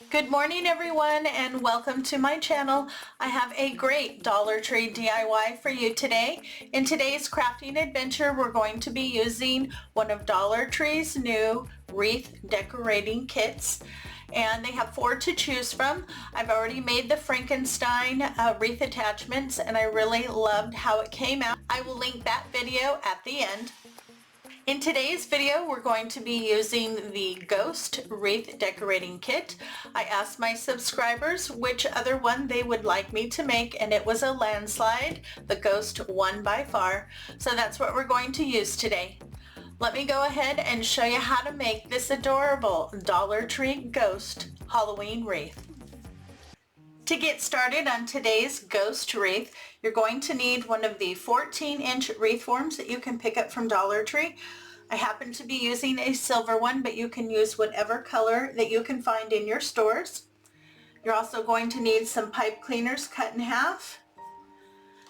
Good morning everyone and welcome to my channel. I have a great Dollar Tree DIY for you today. In today's crafting adventure we're going to be using one of Dollar Tree's new wreath decorating kits. And they have 4 to choose from. I've already made the Frankenstein wreath attachments and I really loved how it came out. I will link that video at the end. In today's video, we're going to be using the Ghost Wreath Decorating Kit. I asked my subscribers which other one they would like me to make, and it was a landslide. The Ghost won by far, so that's what we're going to use today. Let me go ahead and show you how to make this adorable Dollar Tree Ghost Halloween wreath. To get started on today's Ghost Wreath, you're going to need one of the 14-inch wreath forms that you can pick up from Dollar Tree. I happen to be using a silver one, but you can use whatever color that you can find in your stores. You're also going to need some pipe cleaners cut in half.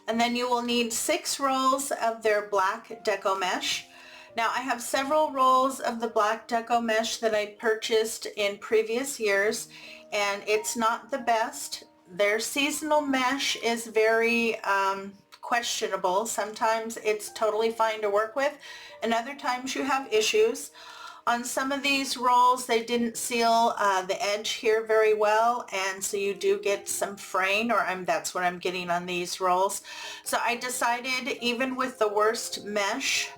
And then you will need 6 rolls of their black deco mesh. Now I have several rolls of the black deco mesh that I purchased in previous years, and it's not the best. Their seasonal mesh is very questionable. Sometimes it's totally fine to work with, and other times you have issues. On some of these rolls they didn't seal the edge here very well, and so you do get some fraying, or that's what I'm getting on these rolls. So I decided, even with the worst mesh,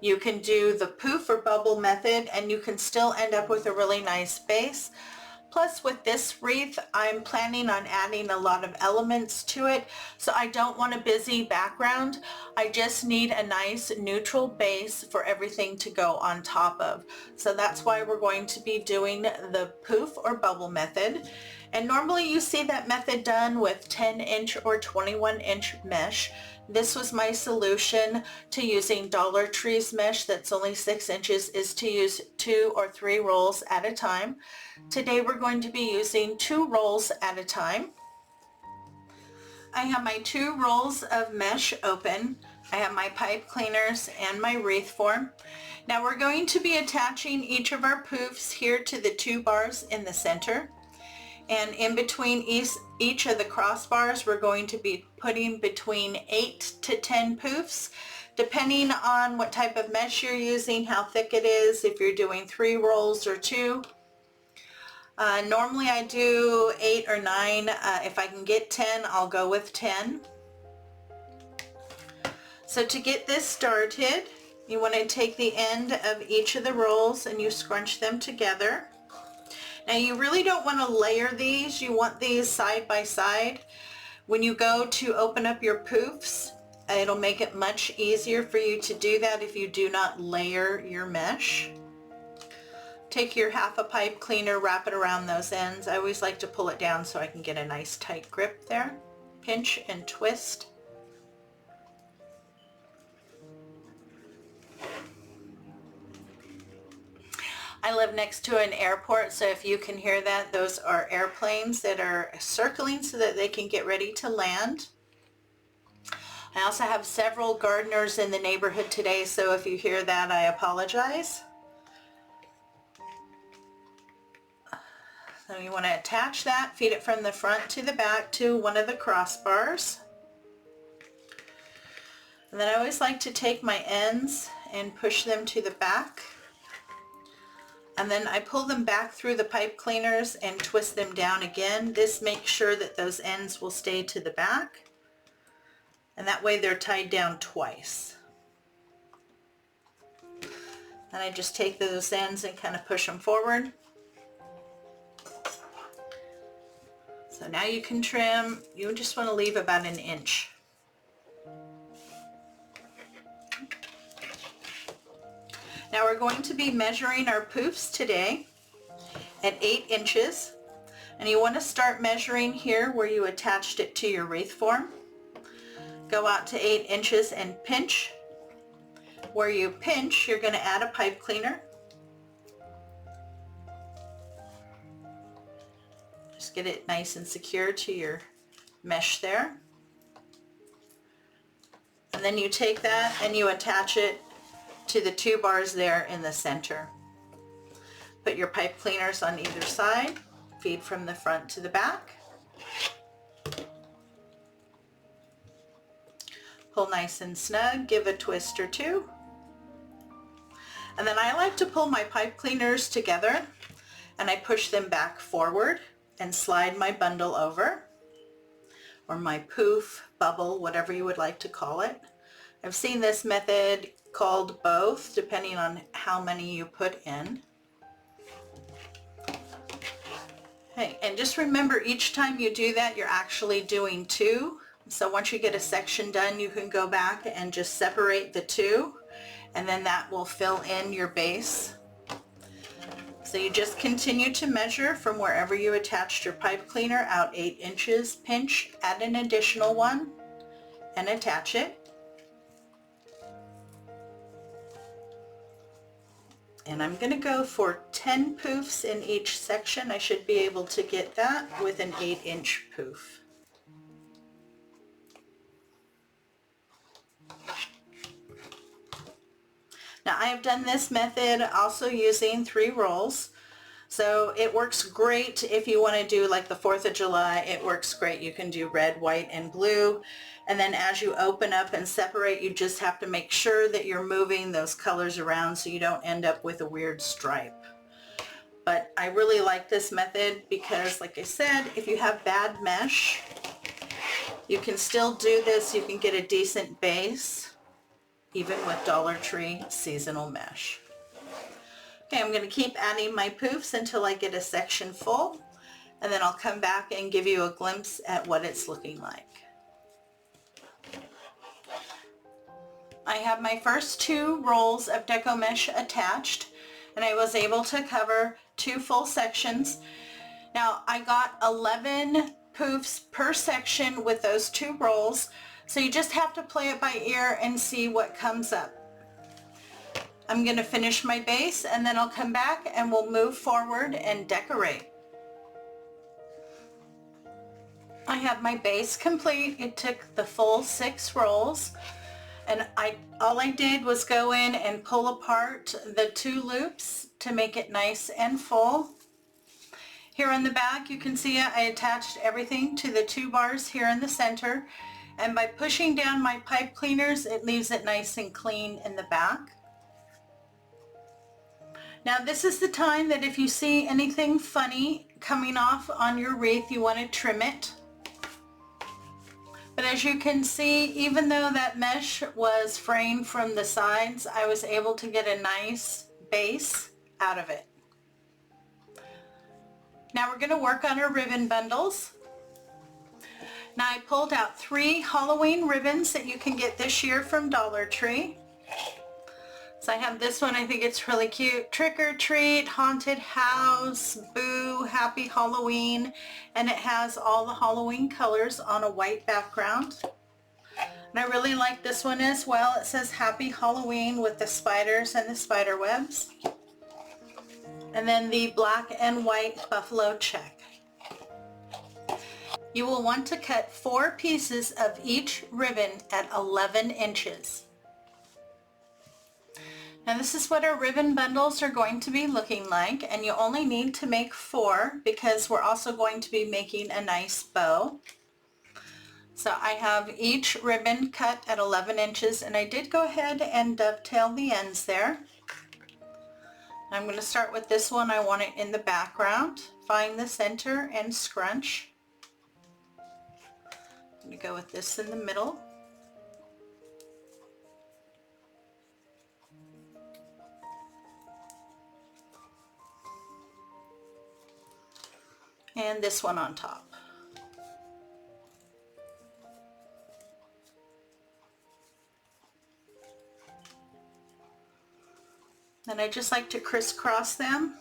you can do the poof or bubble method and you can still end up with a really nice base. Plus with this wreath, I'm planning on adding a lot of elements to it, so I don't want a busy background. I just need a nice neutral base for everything to go on top of. So that's why we're going to be doing the poof or bubble method. And normally you see that method done with 10-inch or 21-inch mesh. This was my solution to using Dollar Tree's mesh that's only 6 inches, is to use 2 or 3 rolls at a time. Today we're going to be using 2 rolls at a time. I have my 2 rolls of mesh open. I have my pipe cleaners and my wreath form. Now we're going to be attaching each of our poofs here to the 2 bars in the center. And in between each of the crossbars, we're going to be putting between 8 to 10 poofs, depending on what type of mesh you're using, how thick it is, if you're doing 3 rolls or 2. Normally I do 8 or 9. If I can get 10, I'll go with 10. So to get this started, you want to take the end of each of the rolls and you scrunch them together. Now you really don't want to layer these. You want these side by side. When you go to open up your poofs, it'll make it much easier for you to do that if you do not layer your mesh. Take your half a pipe cleaner, wrap it around those ends. I always like to pull it down so I can get a nice tight grip there. Pinch and twist. I live next to an airport, so if you can hear that, those are airplanes that are circling so that they can get ready to land. I also have several gardeners in the neighborhood today, so if you hear that, I apologize. So you want to attach that, feed it from the front to the back to one of the crossbars. And then I always like to take my ends and push them to the back. And then I pull them back through the pipe cleaners and twist them down again. This makes sure that those ends will stay to the back. And that way they're tied down twice. And I just take those ends and kind of push them forward. So now you can trim. You just want to leave about 1 inch. Now we're going to be measuring our poofs today at 8 inches. And you want to start measuring here where you attached it to your wreath form. Go out to 8 inches and pinch. Where you pinch, you're going to add a pipe cleaner. Just get it nice and secure to your mesh there. And then you take that and you attach it to the 2 bars there in the center. Put your pipe cleaners on either side. feed from the front to the back. Pull nice and snug, give a twist or two. And then I like to pull my pipe cleaners together and I push them back forward and slide my bundle over, or my poof, bubble, whatever you would like to call it. I've seen this method called both, depending on how many you put in. Okay, and just remember, each time you do that, you're actually doing two. So once you get a section done, you can go back and just separate the two, and then that will fill in your base. So you just continue to measure from wherever you attached your pipe cleaner out 8 inches, pinch, add an additional one, and attach it. And I'm going to go for 10 poofs in each section. I should be able to get that with an 8-inch poof. Now I have done this method also using 3 rolls. So it works great if you want to do like the 4th of July. It works great. You can do red, white, and blue. And then as you open up and separate, you just have to make sure that you're moving those colors around so you don't end up with a weird stripe. But I really like this method because, like I said, if you have bad mesh, you can still do this. You can get a decent base even with Dollar Tree seasonal mesh. Okay, I'm going to keep adding my poofs until I get a section full, and then I'll come back and give you a glimpse at what it's looking like. I have my first 2 rolls of deco mesh attached, and I was able to cover 2 full sections. Now I got 11 poofs per section with those 2 rolls, so you just have to play it by ear and see what comes up. I'm going to finish my base and then I'll come back and we'll move forward and decorate. I have my base complete. It took the full 6 rolls, and all I did was go in and pull apart the 2 loops to make it nice and full. Here on the back you can see I attached everything to the 2 bars here in the center, and by pushing down my pipe cleaners it leaves it nice and clean in the back. Now this is the time that if you see anything funny coming off on your wreath, you want to trim it. But as you can see, even though that mesh was fraying from the sides, I was able to get a nice base out of it. Now we're going to work on our ribbon bundles. Now I pulled out 3 Halloween ribbons that you can get this year from Dollar Tree. So I have this one, I think it's really cute. Trick or treat, haunted house, boo, happy Halloween. And it has all the Halloween colors on a white background. And I really like this one as well. It says happy Halloween with the spiders and the spider webs. And then the black and white buffalo check. You will want to cut 4 pieces of each ribbon at 11 inches. Now this is what our ribbon bundles are going to be looking like, and you only need to make 4 because we're also going to be making a nice bow. So I have each ribbon cut at 11 inches, and I did go ahead and dovetail the ends there. I'm going to start with this one. I want it in the background. Find the center and scrunch. I'm going to go with this in the middle. And this one on top. Then I just like to crisscross them.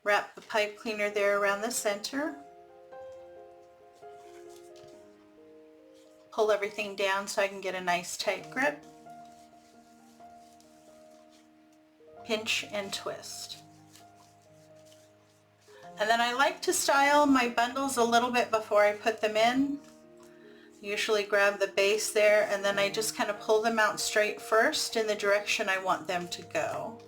Wrap the pipe cleaner there around the center. Pull everything down so I can get a nice tight grip. Pinch and twist. And then I like to style my bundles a little bit before I put them in. Usually grab the base there, and then I just kind of pull them out straight first in the direction I want them to go.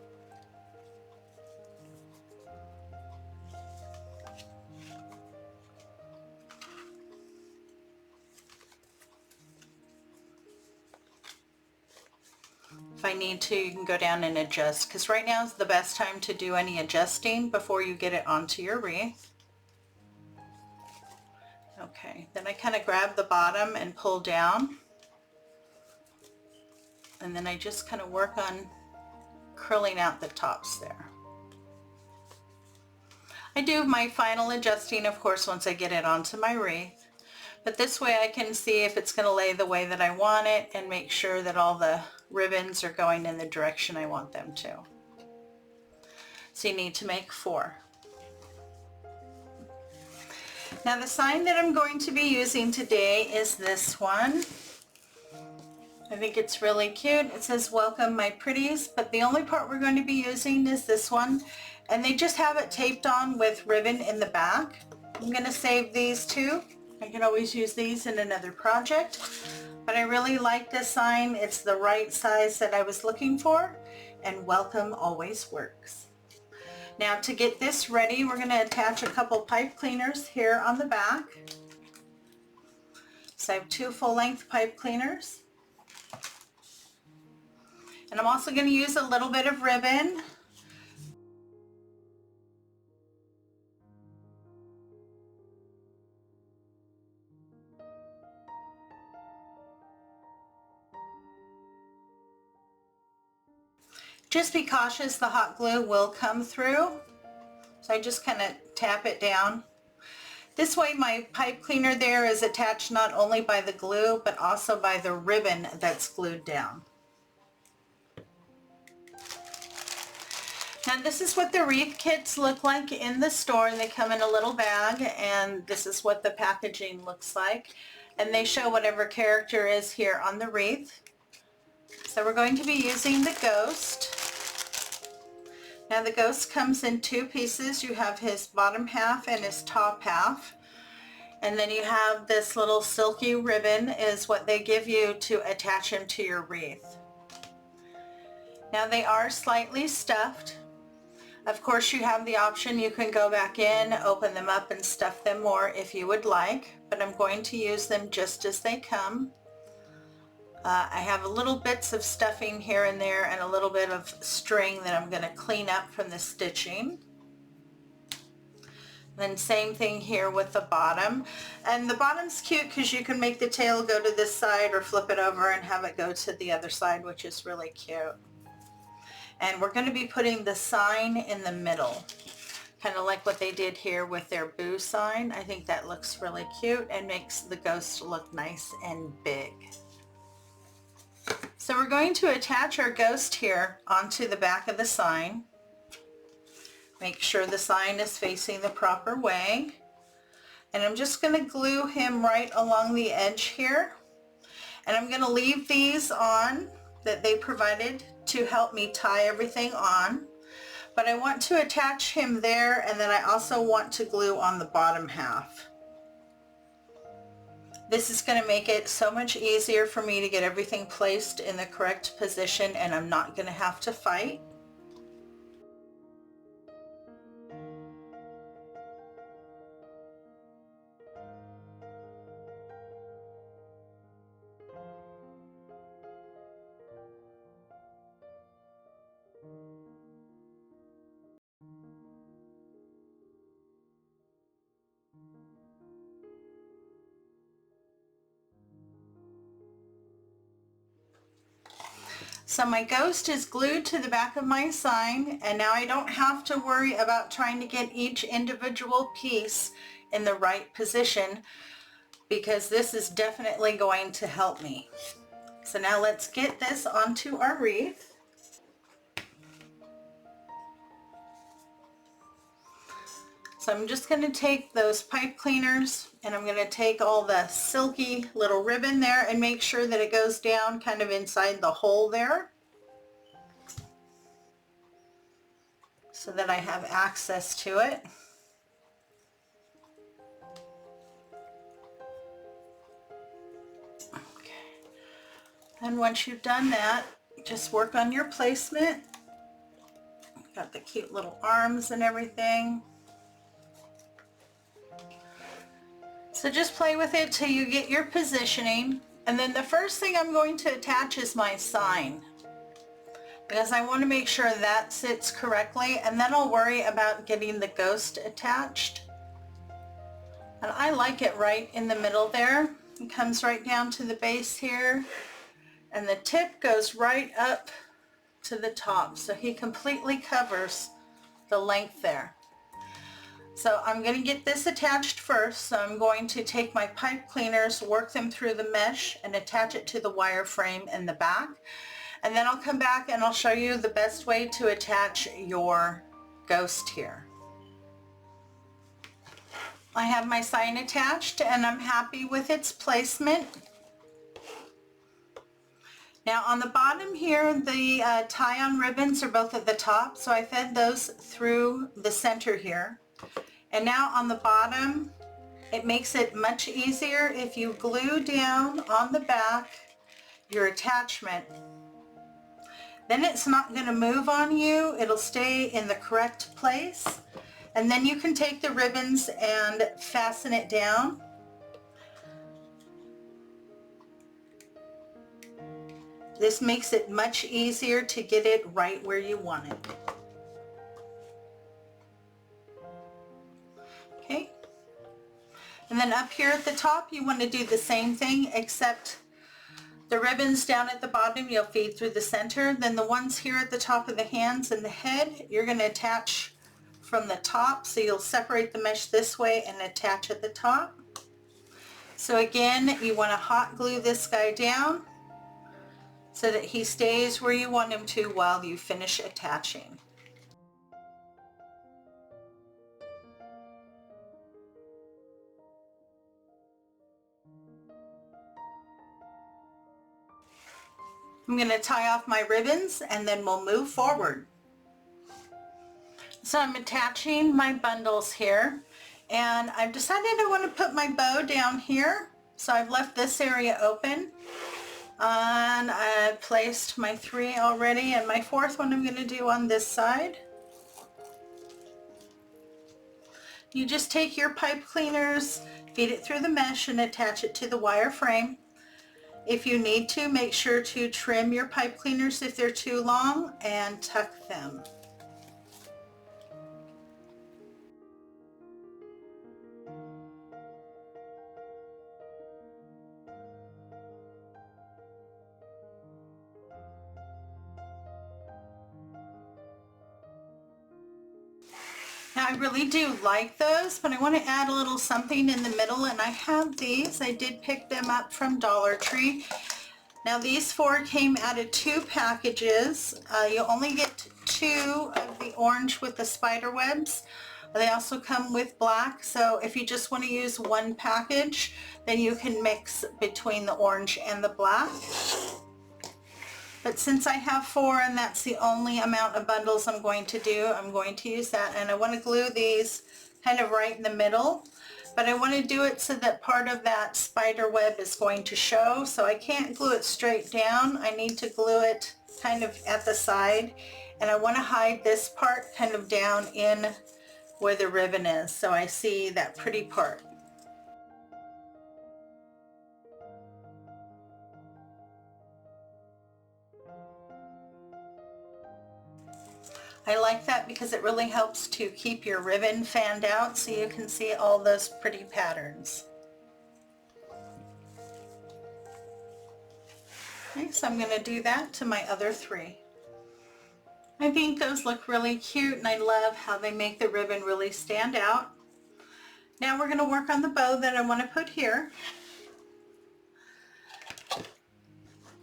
If I need to, you can go down and adjust, because right now is the best time to do any adjusting before you get it onto your wreath. Okay, then I kind of grab the bottom and pull down, and then I just kind of work on curling out the tops there. I do my final adjusting, of course, once I get it onto my wreath, but this way I can see if it's going to lay the way that I want it and make sure that all the ribbons are going in the direction I want them to. So you need to make 4. Now the sign that I'm going to be using today is this one. I think it's really cute. It says, "Welcome my pretties," but the only part we're going to be using is this one, and they just have it taped on with ribbon in the back. I'm going to save these two. I can always use these in another project, but I really like this sign. It's the right size that I was looking for, and welcome always works. Now to get this ready, we're going to attach a couple pipe cleaners here on the back. So I have 2 full-length pipe cleaners. And I'm also going to use a little bit of ribbon. Just be cautious, the hot glue will come through. So I just kind of tap it down. This way my pipe cleaner there is attached not only by the glue, but also by the ribbon that's glued down. Now this is what the wreath kits look like in the store. They come in a little bag, and this is what the packaging looks like. And they show whatever character is here on the wreath. So we're going to be using the ghost. Now the ghost comes in 2 pieces. You have his bottom half and his top half. And then you have this little silky ribbon is what they give you to attach him to your wreath. Now they are slightly stuffed. Of course you have the option, you can go back in, open them up and stuff them more if you would like, but I'm going to use them just as they come. I have a little bits of stuffing here and there and a little bit of string that I'm going to clean up from the stitching. Then same thing here with the bottom. And the bottom's cute because you can make the tail go to this side or flip it over and have it go to the other side, which is really cute. And we're going to be putting the sign in the middle, kind of like what they did here with their boo sign. I think that looks really cute and makes the ghost look nice and big. So we're going to attach our ghost here onto the back of the sign. Make sure the sign is facing the proper way. And I'm just going to glue him right along the edge here. And I'm going to leave these on that they provided to help me tie everything on. But I want to attach him there, and then I also want to glue on the bottom half. This is going to make it so much easier for me to get everything placed in the correct position, and I'm not going to have to fight. So my ghost is glued to the back of my sign, and now I don't have to worry about trying to get each individual piece in the right position, because this is definitely going to help me. So now let's get this onto our wreath. So I'm just going to take those pipe cleaners, and I'm going to take all the silky little ribbon there and make sure that it goes down kind of inside the hole there, so that I have access to it. Okay. And once you've done that, just work on your placement. Got the cute little arms and everything. So just play with it till you get your positioning. And then the first thing I'm going to attach is my sign. because I want to make sure that sits correctly, and then I'll worry about getting the ghost attached. And I like it right in the middle there. It comes right down to the base here, and the tip goes right up to the top, so he completely covers the length there. So I'm going to get this attached first, so I'm going to take my pipe cleaners, work them through the mesh, and attach it to the wire frame in the back. And then I'll come back and I'll show you the best way to attach your ghost here. I have my sign attached and I'm happy with its placement. Now on the bottom here, the tie-on ribbons are both at the top, so I fed those through the center here. And now on the bottom, it makes it much easier if you glue down on the back your attachment. Then it's not going to move on you. It'll stay in the correct place. And then you can take the ribbons and fasten it down. This makes it much easier to get it right where you want it. Okay. And then up here at the top, you want to do the same thing, except the ribbons down at the bottom you'll feed through the center. Then the ones here at the top of the hands and the head, you're going to attach from the top. So you'll separate the mesh this way and attach at the top. So again, you want to hot glue this guy down so that he stays where you want him to while you finish attaching. I'm going to tie off my ribbons and then we'll move forward. So I'm attaching my bundles here, and I've decided I want to put my bow down here. So I've left this area open, and I placed my 3 already, and my 4th one I'm going to do on this side. You just take your pipe cleaners, feed it through the mesh, and attach it to the wire frame. If you need to, make sure to trim your pipe cleaners if they're too long and tuck them. Now I really do like those, but I want to add a little something in the middle, and I have these. I did pick them up from Dollar Tree. Now these 4 came out of 2 packages. You only get 2 of the orange with the spider webs. They also come with black, so if you just want to use 1 package, then you can mix between the orange and the black. But since I have 4 and that's the only amount of bundles I'm going to do, I'm going to use that. And I want to glue these kind of right in the middle, but I want to do it so that part of that spider web is going to show. So I can't glue it straight down. I need to glue it kind of at the side, and I want to hide this part kind of down in where the ribbon is, so I see that pretty part. I like that because it really helps to keep your ribbon fanned out so you can see all those pretty patterns. Okay, so I'm going to do that to my other 3. I think those look really cute, and I love how they make the ribbon really stand out. Now we're going to work on the bow that I want to put here.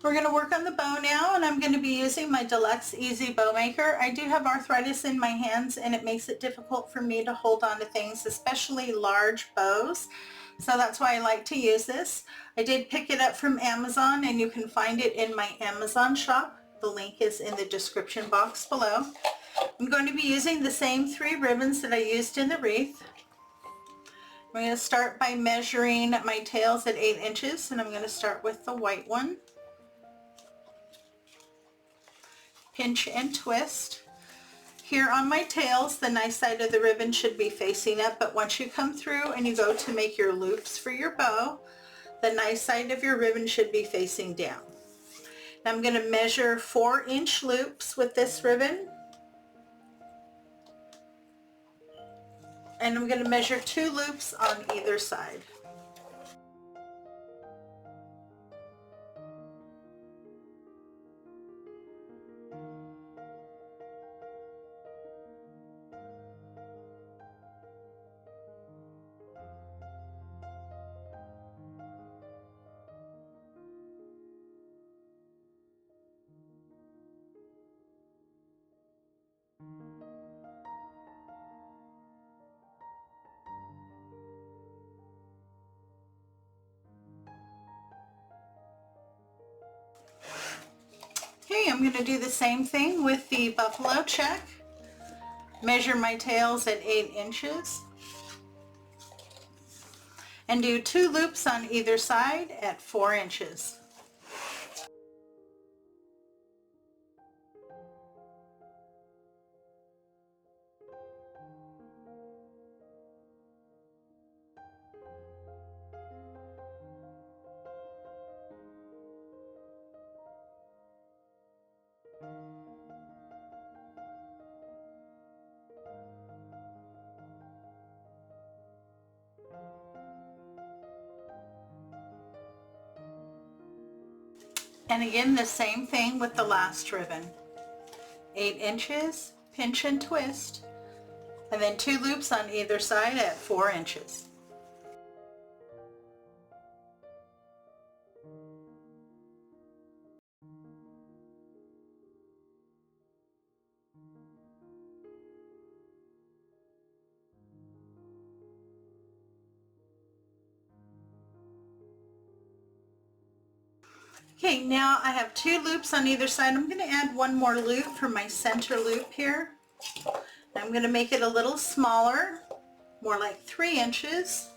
We're going to work on the bow now, and I'm going to be using my Deluxe Easy Bow Maker. I do have arthritis in my hands, and it makes it difficult for me to hold on to things, especially large bows. So that's why I like to use this. I did pick it up from Amazon, and you can find it in my Amazon shop. The link is in the description box below. I'm going to be using the same 3 ribbons that I used in the wreath. I'm going to start by measuring my tails at 8 inches, and I'm going to start with the white one. Pinch and twist. Here on my tails, the nice side of the ribbon should be facing up, but once you come through and you go to make your loops for your bow, the nice side of your ribbon should be facing down. I'm going to measure 4-inch loops with this ribbon. And I'm going to measure 2 loops on either side. Okay, I'm going to do the same thing with the buffalo check. Measure my tails at 8 inches. And do 2 loops on either side at 4 inches. And again, the same thing with the last ribbon. 8 inches, pinch and twist, and then 2 loops on either side at 4 inches. Okay, now I have 2 loops on either side. I'm going to add 1 more loop for my center loop here. I'm going to make it a little smaller, more like 3 inches.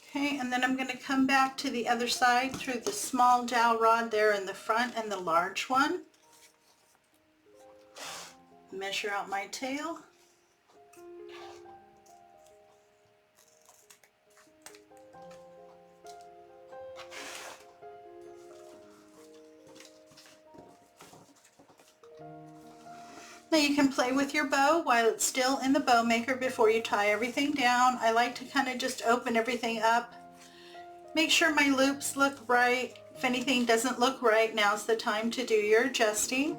Okay, and then I'm going to come back to the other side through the small dowel rod there in the front and the large one. Measure out my tail. Now you can play with your bow while it's still in the bow maker before you tie everything down. I like to kind of just open everything up. Make sure my loops look right. If anything doesn't look right, now's the time to do your adjusting.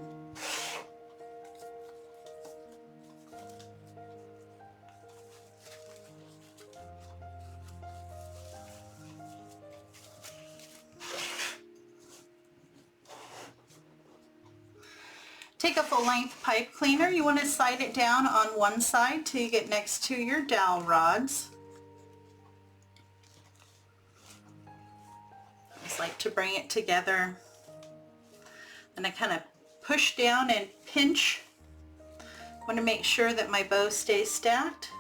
Take a full-length pipe cleaner. You want to slide it down on one side till you get next to your dowel rods. Just like to bring it together. And I kind of push down and pinch. I want to make sure that my bow stays stacked.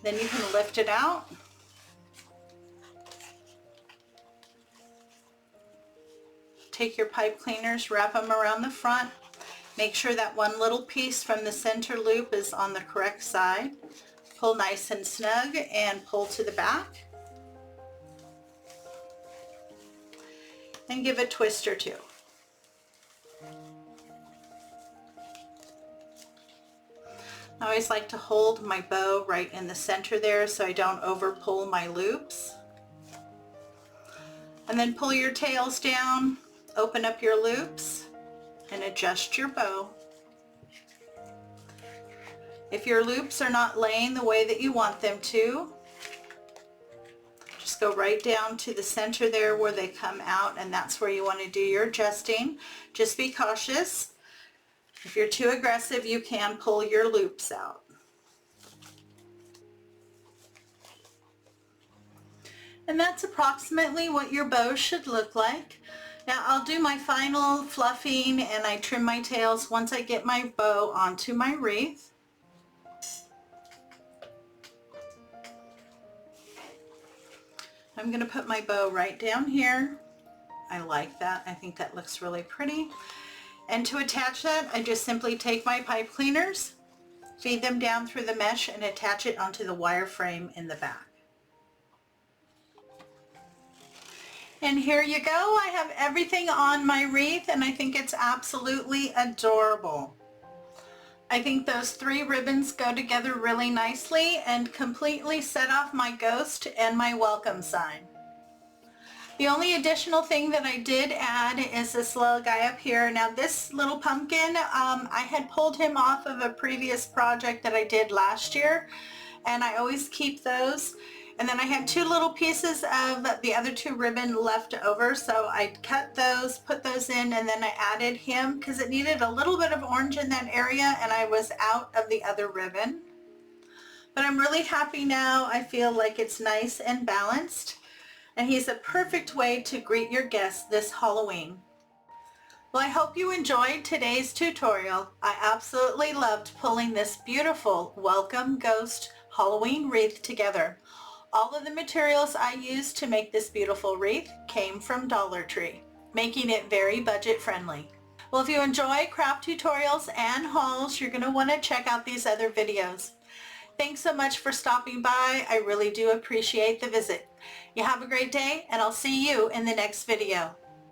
Then you can lift it out. Take your pipe cleaners, wrap them around the front. Make sure that one little piece from the center loop is on the correct side. Pull nice and snug and pull to the back. And give a twist or two. I always like to hold my bow right in the center there so I don't over pull my loops. And then pull your tails down, open up your loops, and adjust your bow. If your loops are not laying the way that you want them to, just go right down to the center there where they come out, and that's where you want to do your adjusting. Just be cautious. If you're too aggressive, you can pull your loops out. And that's approximately what your bow should look like. Now I'll do my final fluffing and I trim my tails once I get my bow onto my wreath. I'm going to put my bow right down here. I like that. I think that looks really pretty. And to attach that, I just simply take my pipe cleaners, feed them down through the mesh and attach it onto the wire frame in the back. And here you go. I have everything on my wreath and I think it's absolutely adorable. I think those 3 ribbons go together really nicely and completely set off my ghost and my welcome sign. The only additional thing that I did add is this little guy up here. Now this little pumpkin, I had pulled him off of a previous project that I did last year, and I always keep those. And then I had 2 little pieces of the other 2 ribbon left over, so I cut those, put those in, and then I added him because it needed a little bit of orange in that area and I was out of the other ribbon. But I'm really happy now. I feel like it's nice and balanced, and he's a perfect way to greet your guests this Halloween. Well, I hope you enjoyed today's tutorial. I absolutely loved pulling this beautiful Welcome Ghost Halloween wreath together. All of the materials I used to make this beautiful wreath came from Dollar Tree, making it very budget friendly. Well, if you enjoy craft tutorials and hauls, you're going to want to check out these other videos. Thanks so much for stopping by. I really do appreciate the visit. You have a great day, and I'll see you in the next video.